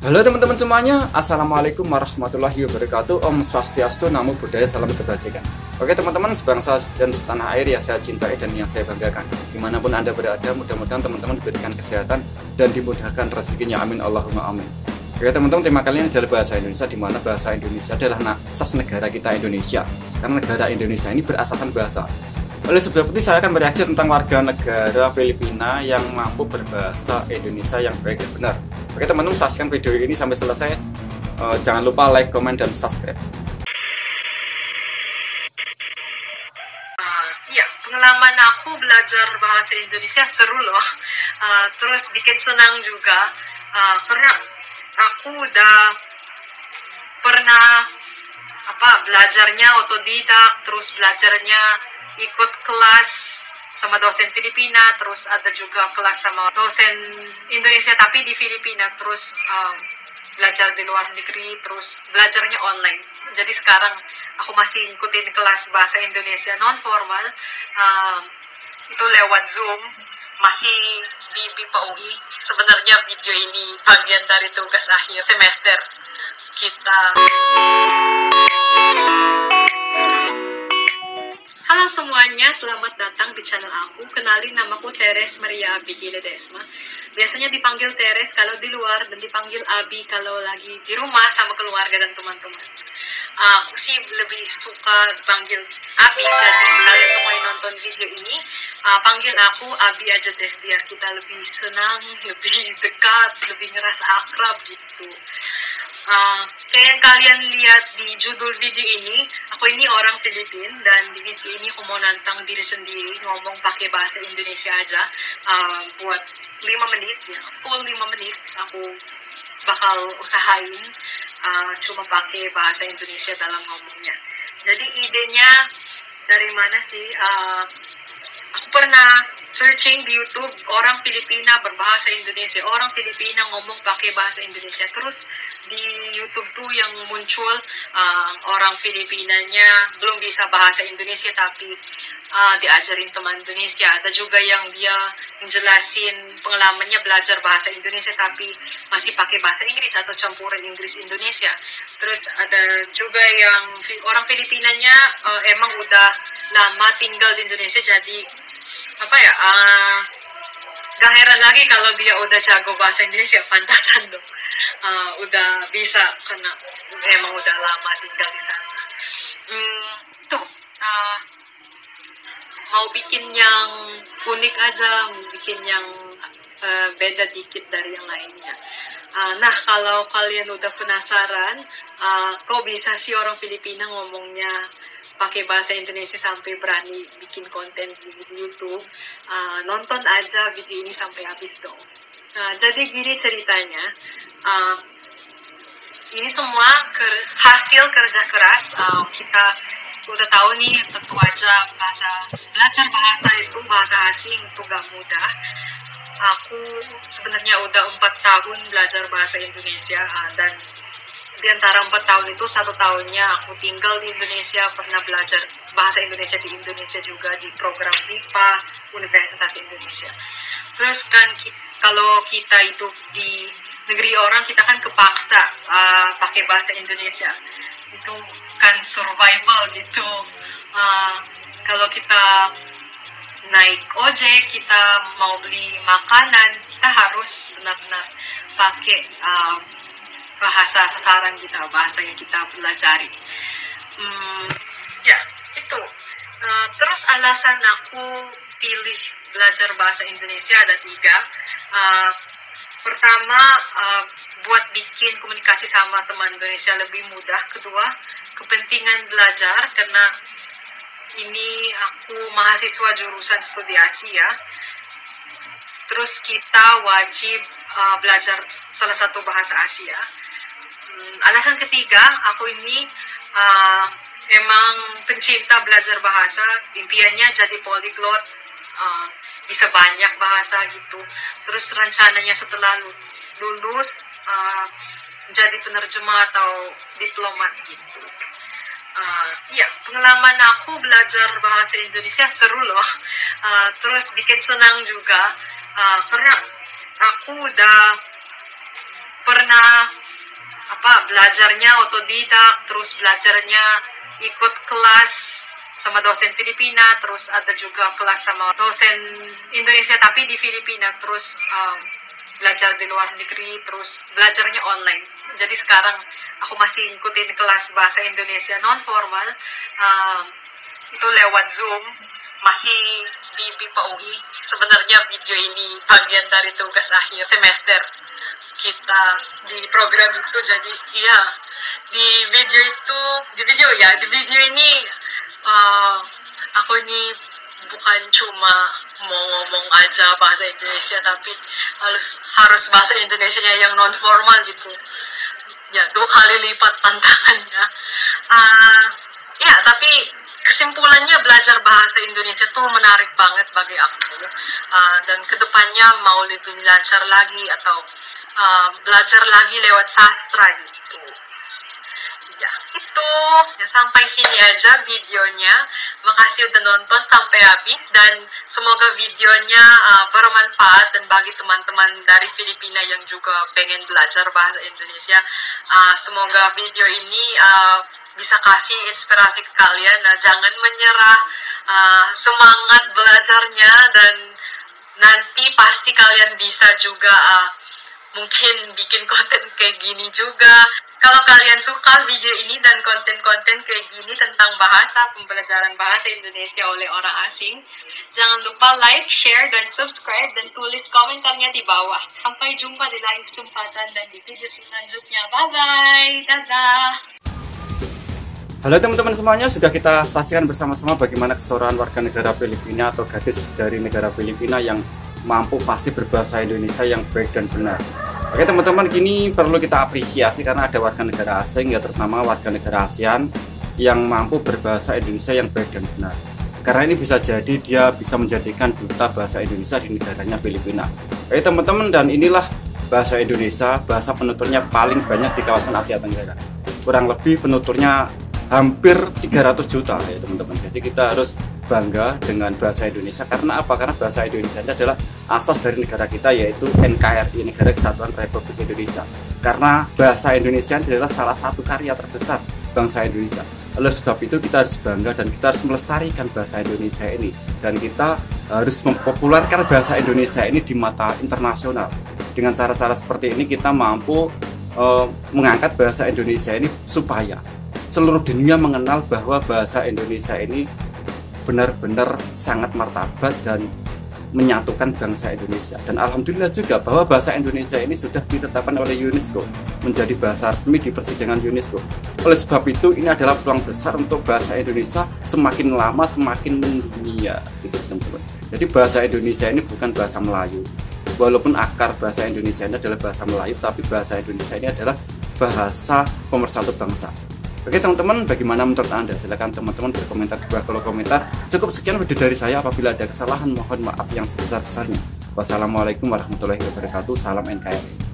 Halo teman-teman semuanya, Assalamualaikum warahmatullahi wabarakatuh. Om Swastiastu, Namo Buddhaya, salam kebajikan. Oke teman-teman, sebangsa dan setanah air yang saya cintai dan yang saya banggakan, dimanapun Anda berada, mudah-mudahan teman-teman diberikan kesehatan dan dimudahkan rezekinya, amin Allahumma amin. Oke teman-teman, tema kali ini adalah bahasa Indonesia, di mana bahasa Indonesia adalah asas negara kita Indonesia. Karena negara Indonesia ini berasaskan bahasa. Oleh sebab itu saya akan bereaksi tentang warga negara Filipina yang mampu berbahasa Indonesia yang baik dan benar. Oke teman-teman, saksikan video ini sampai selesai. Jangan lupa like, komen, dan subscribe. Iya, pengalaman aku belajar bahasa Indonesia seru loh. Terus bikin senang juga. Karena aku udah pernah belajarnya otodidak, terus belajarnya ikut kelas sama dosen Filipina, terus ada juga kelas sama dosen Indonesia tapi di Filipina, terus belajar di luar negeri, terus belajarnya online. Jadi sekarang aku masih ngikutin kelas bahasa Indonesia non formal, itu lewat Zoom, masih di BIPA UI. Sebenarnya video ini bagian dari tugas akhir semester kita. Halo semuanya, selamat datang di channel aku. Kenalin, namaku Teres Maria Abigail Ledesma. Biasanya dipanggil Teres kalau di luar, dan dipanggil Abi kalau lagi di rumah sama keluarga dan teman-teman. Aku sih lebih suka dipanggil Abi, jadi kalian semua yang nonton video ini, panggil aku Abi aja deh, biar kita lebih senang, lebih dekat, lebih ngerasa akrab gitu. Kayak yang kalian lihat di judul video ini, aku ini orang Filipina, dan di video ini aku mau nantang diri sendiri ngomong pakai bahasa Indonesia aja, buat 5 menit ya, full 5 menit aku bakal usahain cuma pakai bahasa Indonesia dalam ngomongnya. Jadi idenya dari mana sih? Aku pernah searching di YouTube orang Filipina berbahasa Indonesia, orang Filipina ngomong pakai bahasa Indonesia. Terus di YouTube tuh yang muncul orang Filipinanya belum bisa bahasa Indonesia tapi diajarin teman Indonesia. Ada juga yang dia menjelasin pengalamannya belajar bahasa Indonesia tapi masih pakai bahasa Inggris atau campuran Inggris Indonesia. Terus ada juga yang orang Filipinanya emang udah lama tinggal di Indonesia, jadi gak heran lagi kalau dia udah jago bahasa Indonesia, pantasan dong. Udah bisa karena emang udah lama tinggal di sana. Mau bikin yang unik aja, mau bikin yang beda dikit dari yang lainnya. Nah, kalau kalian udah penasaran, kok bisa sih orang Filipina ngomongnya pakai bahasa Indonesia sampai berani bikin konten di YouTube, nonton aja video ini sampai habis dong. Jadi gini ceritanya, ini semua hasil kerja keras. Kita udah tahu nih, tentu aja belajar bahasa itu, bahasa asing itu gak mudah. Aku sebenarnya udah 4 tahun belajar bahasa Indonesia, dan di antara 4 tahun itu 1 tahunnya aku tinggal di Indonesia, pernah belajar bahasa Indonesia di Indonesia juga di program BIPA Universitas Indonesia. Terus kan kalau kita itu di negeri orang, kita kan kepaksa pakai bahasa Indonesia. Itu kan survival gitu. Kalau kita naik ojek, kita mau beli makanan, kita harus benar-benar pakai bahasa sasaran kita, bahasa yang kita pelajari. Ya, itu. Terus alasan aku pilih belajar bahasa Indonesia ada 3. Pertama, buat bikin komunikasi sama teman Indonesia lebih mudah. Kedua, kepentingan belajar, karena ini aku mahasiswa jurusan studi Asia. Terus kita wajib belajar salah satu bahasa Asia. Alasan ketiga, aku ini emang pencinta belajar bahasa, impiannya jadi polyglot, bisa banyak bahasa gitu. Terus rencananya setelah lulus jadi penerjemah atau diplomat gitu. Ya, pengalaman aku belajar bahasa Indonesia seru loh. Terus bikin senang juga, karena aku udah pernah belajarnya otodidak, terus belajarnya ikut kelas sama dosen Filipina, terus ada juga kelas sama dosen Indonesia tapi di Filipina, terus belajar di luar negeri, terus belajarnya online. Jadi sekarang aku masih ngikutin kelas bahasa Indonesia non formal, itu lewat Zoom, masih di BIPA UI. Sebenarnya video ini bagian dari tugas akhir semester kita di program itu. Jadi iya, di video ini aku ini bukan cuma mau ngomong aja bahasa Indonesia, tapi harus bahasa Indonesia yang non formal gitu ya, 2 kali lipat tantangannya. Ya, tapi kesimpulannya belajar bahasa Indonesia tuh menarik banget bagi aku, dan kedepannya mau lebih lancar lagi atau belajar lagi lewat sastra gitu. Ya, itu. Ya, sampai sini aja videonya. Makasih udah nonton sampai habis, dan semoga videonya bermanfaat dan bagi teman-teman dari Filipina yang juga pengen belajar bahasa Indonesia. Semoga video ini bisa kasih inspirasi ke kalian. Jangan menyerah, semangat belajarnya, dan nanti pasti kalian bisa juga mungkin bikin konten kayak gini juga. Kalau kalian suka video ini dan konten-konten kayak gini tentang pembelajaran bahasa Indonesia oleh orang asing, jangan lupa like, share, dan subscribe, dan tulis komentarnya di bawah. Sampai jumpa di lain kesempatan dan di video selanjutnya. Bye-bye! Dadah! Halo teman-teman semuanya, sudah kita saksikan bersama-sama bagaimana keseluruhan warga negara Filipina atau gadis dari negara Filipina yang mampu fasih berbahasa Indonesia yang baik dan benar. Oke teman-teman, kini perlu kita apresiasi karena ada warga negara asing, ya terutama warga negara ASEAN yang mampu berbahasa Indonesia yang baik dan benar. Karena ini bisa jadi dia bisa menjadikan duta bahasa Indonesia di negaranya Filipina. Oke teman-teman, dan inilah bahasa Indonesia, bahasa penuturnya paling banyak di kawasan Asia Tenggara. Kurang lebih penuturnya hampir 300 juta ya teman-teman. Jadi kita harus bangga dengan bahasa Indonesia. Karena apa? Karena bahasa Indonesia ini adalah asas dari negara kita, yaitu NKRI, Negara Kesatuan Republik Indonesia. Karena bahasa Indonesia adalah salah satu karya terbesar bangsa Indonesia. Oleh sebab itu kita harus bangga dan kita harus melestarikan bahasa Indonesia ini. Dan kita harus mempopulerkan bahasa Indonesia ini di mata internasional. Dengan cara-cara seperti ini kita mampu mengangkat bahasa Indonesia ini supaya seluruh dunia mengenal bahwa bahasa Indonesia ini benar-benar sangat martabat dan menyatukan bangsa Indonesia. Dan alhamdulillah juga bahwa bahasa Indonesia ini sudah ditetapkan oleh UNESCO menjadi bahasa resmi di persidangan UNESCO. Oleh sebab itu ini adalah peluang besar untuk bahasa Indonesia semakin lama semakin mendunia gitu teman-teman. Jadi bahasa Indonesia ini bukan bahasa Melayu. Walaupun akar bahasa Indonesia ini adalah bahasa Melayu, tapi bahasa Indonesia ini adalah bahasa pemersatu bangsa. Oke teman-teman, bagaimana menurut Anda? Silakan teman-teman berkomentar di bawah kolom komentar. Cukup sekian video dari saya. Apabila ada kesalahan, mohon maaf yang sebesar-besarnya. Wassalamualaikum warahmatullahi wabarakatuh. Salam NKRI.